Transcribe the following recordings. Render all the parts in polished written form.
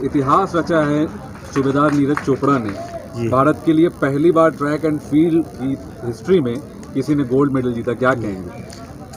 इतिहास रचा है सूबेदार नीरज चोपड़ा ने। भारत के लिए पहली बार ट्रैक एंड फील्ड की हिस्ट्री में किसी ने गोल्ड मेडल जीता, क्या कहेंगे?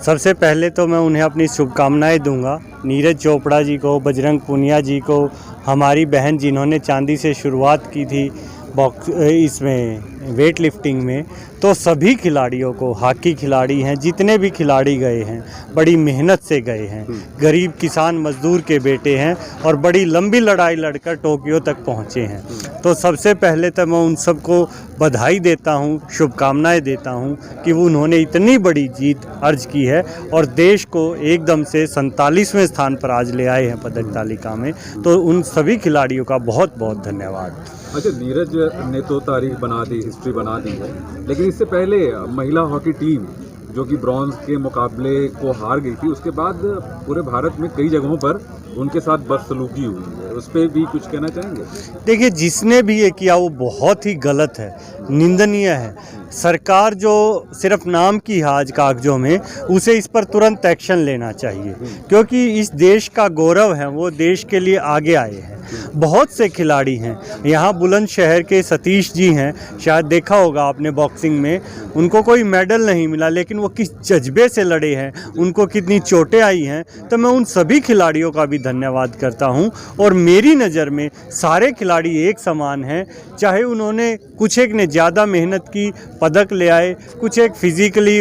सबसे पहले तो मैं उन्हें अपनी शुभकामनाएं दूंगा, नीरज चोपड़ा जी को, बजरंग पूनिया जी को, हमारी बहन जिन्होंने चांदी से शुरुआत की थी इसमें वेट लिफ्टिंग में, तो सभी खिलाड़ियों को, हॉकी खिलाड़ी हैं जितने भी खिलाड़ी गए हैं बड़ी मेहनत से गए हैं, गरीब किसान मजदूर के बेटे हैं और बड़ी लंबी लड़ाई लड़कर टोक्यो तक पहुँचे हैं। तो सबसे पहले तो मैं उन सबको बधाई देता हूँ, शुभकामनाएं देता हूँ कि उन्होंने इतनी बड़ी जीत अर्ज की है और देश को एकदम से 47वें स्थान पर आज ले आए हैं पदक तालिका में। तो उन सभी खिलाड़ियों का बहुत बहुत धन्यवाद। अच्छा, नीरज ने तो तारीख बना दी, हिस्ट्री बना दी है, लेकिन इससे पहले महिला हॉकी टीम जो कि ब्रॉन्ज के मुकाबले को हार गई थी, उसके बाद पूरे भारत में कई जगहों पर उनके साथ बदसलूकी हुई है, उस पर भी कुछ कहना चाहेंगे? देखिए, जिसने भी ये किया वो बहुत ही गलत है, निंदनीय है। सरकार जो सिर्फ नाम की है आज कागजों में, उसे इस पर तुरंत एक्शन लेना चाहिए, क्योंकि इस देश का गौरव है, वो देश के लिए आगे आए हैं। बहुत से खिलाड़ी हैं, यहाँ बुलंदशहर के सतीश जी हैं, शायद देखा होगा आपने बॉक्सिंग में, उनको कोई मेडल नहीं मिला, लेकिन वो किस जज्बे से लड़े हैं, उनको कितनी चोटें आई हैं। तो मैं उन सभी खिलाड़ियों का भी धन्यवाद करता हूँ और मेरी नज़र में सारे खिलाड़ी एक समान हैं, चाहे उन्होंने कुछ एक ने ज़्यादा मेहनत की, पदक ले आए, कुछ एक फिज़िकली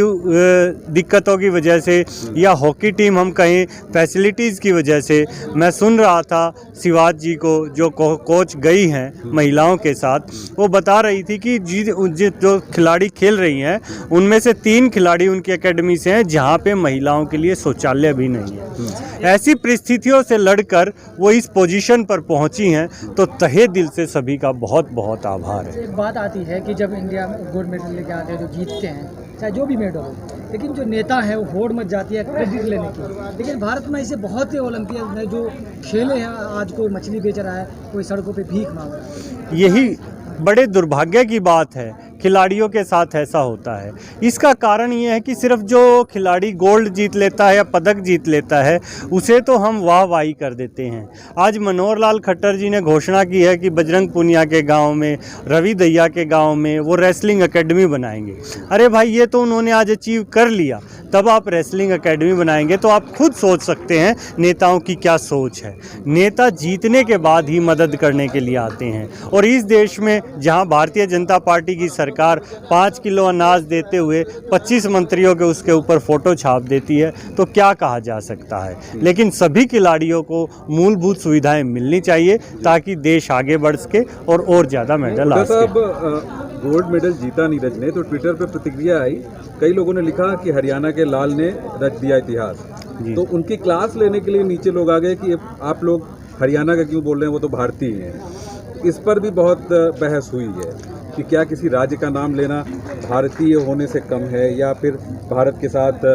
दिक्कतों की वजह से, या हॉकी टीम हम कहें फैसिलिटीज़ की वजह से। मैं सुन रहा था शिवाज जी को, जो कोच गई हैं महिलाओं के साथ, वो बता रही थी कि जो खिलाड़ी खेल रही हैं उनमें से 3 खिलाड़ी उनकी एकेडमी से हैं जहाँ पे महिलाओं के लिए शौचालय भी नहीं है। ऐसी परिस्थितियों से लड़कर वो इस पोजीशन पर पहुंची हैं, तो तहे दिल से सभी का बहुत बहुत आभार है। एक बात आती है कि जब इंडिया गोल्ड मेडल लेके आते हैं, जो जीतते हैं, चाहे जो भी मेडल हो, लेकिन जो नेता है वो होड़ मच जाती है क्रेडिट लेने की। लेकिन भारत में ऐसे बहुत से ओलंपियन में जो खेले हैं, आज कोई मछली बेच रहा है, कोई सड़कों पे भीख मांग रहा है। यही बड़े दुर्भाग्य की बात है, खिलाड़ियों के साथ ऐसा होता है। इसका कारण ये है कि सिर्फ जो खिलाड़ी गोल्ड जीत लेता है या पदक जीत लेता है, उसे तो हम वाहवाही कर देते हैं। आज मनोहर लाल खट्टर जी ने घोषणा की है कि बजरंग पूनिया के गांव में, रवि दहिया के गांव में वो रेसलिंग एकेडमी बनाएंगे। अरे भाई, ये तो उन्होंने आज अचीव कर लिया, तब आप रेसलिंग एकेडमी बनाएंगे? तो आप खुद सोच सकते हैं नेताओं की क्या सोच है। नेता जीतने के बाद ही मदद करने के लिए आते हैं, और इस देश में जहां भारतीय जनता पार्टी की सरकार 5 किलो अनाज देते हुए 25 मंत्रियों के उसके ऊपर फ़ोटो छाप देती है, तो क्या कहा जा सकता है। लेकिन सभी खिलाड़ियों को मूलभूत सुविधाएं मिलनी चाहिए ताकि देश आगे बढ़ सके और ज़्यादा मेडल आ सके। गोल्ड मेडल जीता नीरज ने, तो ट्विटर पर प्रतिक्रिया आई, कई लोगों ने लिखा कि हरियाणा के लाल ने रच दिया इतिहास। तो उनकी क्लास लेने के लिए नीचे लोग आ गए कि आप लोग हरियाणा का क्यों बोल रहे हैं, वो तो भारतीय हैं। इस पर भी बहुत बहस हुई है कि क्या किसी राज्य का नाम लेना भारतीय होने से कम है, या फिर भारत के साथ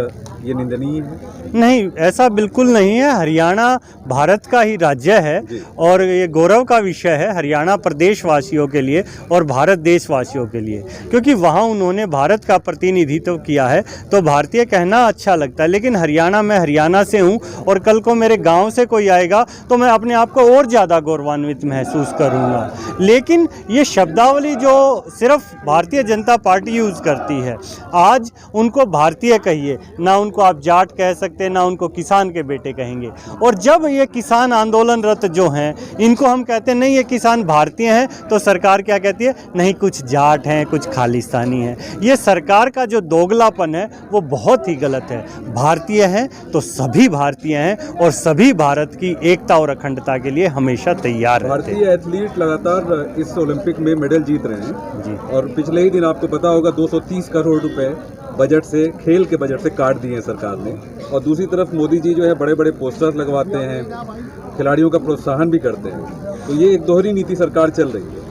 ये निंदनीय है? नहीं, ऐसा बिल्कुल नहीं है। हरियाणा भारत का ही राज्य है और ये गौरव का विषय है हरियाणा प्रदेशवासियों के लिए और भारत देशवासियों के लिए, क्योंकि वहाँ उन्होंने भारत का प्रतिनिधित्व किया है। तो भारतीय कहना अच्छा लगता है, लेकिन हरियाणा, मैं हरियाणा से हूँ और कल को मेरे गाँव से कोई आएगा तो मैं अपने आप को और ज़्यादा गौरवान्वित महसूस करूँगा। लेकिन ये शब्दावली जो सिर्फ भारतीय जनता पार्टी यूज़ करती है, आज उनको भारतीय कहिए ना, उनको आप जाट कह सकते, ना उनको किसान के बेटे कहेंगे। और जब ये किसान आंदोलनरत जो हैं, इनको हम कहते हैं नहीं ये किसान भारतीय हैं, तो सरकार क्या कहती है, नहीं कुछ जाट हैं, कुछ खालिस्तानी हैं। ये सरकार का जो दोगलापन है वो बहुत ही गलत है। भारतीय हैं तो सभी भारतीय हैं और सभी भारत की एकता और अखंडता के लिए हमेशा तैयार रहते हैं। भारतीय एथलीट लगातार इस ओलंपिक में मेडल जीत रहे हैं जी। और पिछले ही दिन आपको पता होगा 230 करोड़ रुपए बजट से, खेल के बजट से काट दिए हैं सरकार ने। और दूसरी तरफ मोदी जी जो है बड़े बड़े पोस्टर्स लगवाते हैं, खिलाड़ियों का प्रोत्साहन भी करते हैं। तो ये एक दोहरी नीति सरकार चल रही है।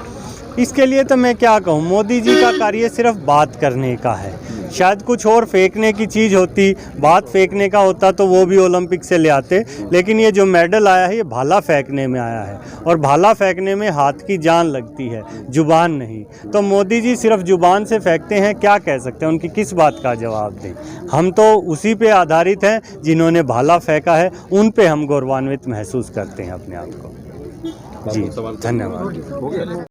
इसके लिए तो मैं क्या कहूँ, मोदी जी का कार्य सिर्फ बात करने का है। शायद कुछ और फेंकने की चीज़ होती, बात फेंकने का होता तो वो भी ओलंपिक से ले आते। लेकिन ये जो मेडल आया है ये भाला फेंकने में आया है, और भाला फेंकने में हाथ की जान लगती है, जुबान नहीं। तो मोदी जी सिर्फ जुबान से फेंकते हैं, क्या कह सकते हैं, उनकी किस बात का जवाब दें। हम तो उसी पे आधारित हैं जिन्होंने भाला फेंका है, उन पे हम गौरवान्वित महसूस करते हैं अपने आप को। जी सवाल धन्यवाद। हो गया।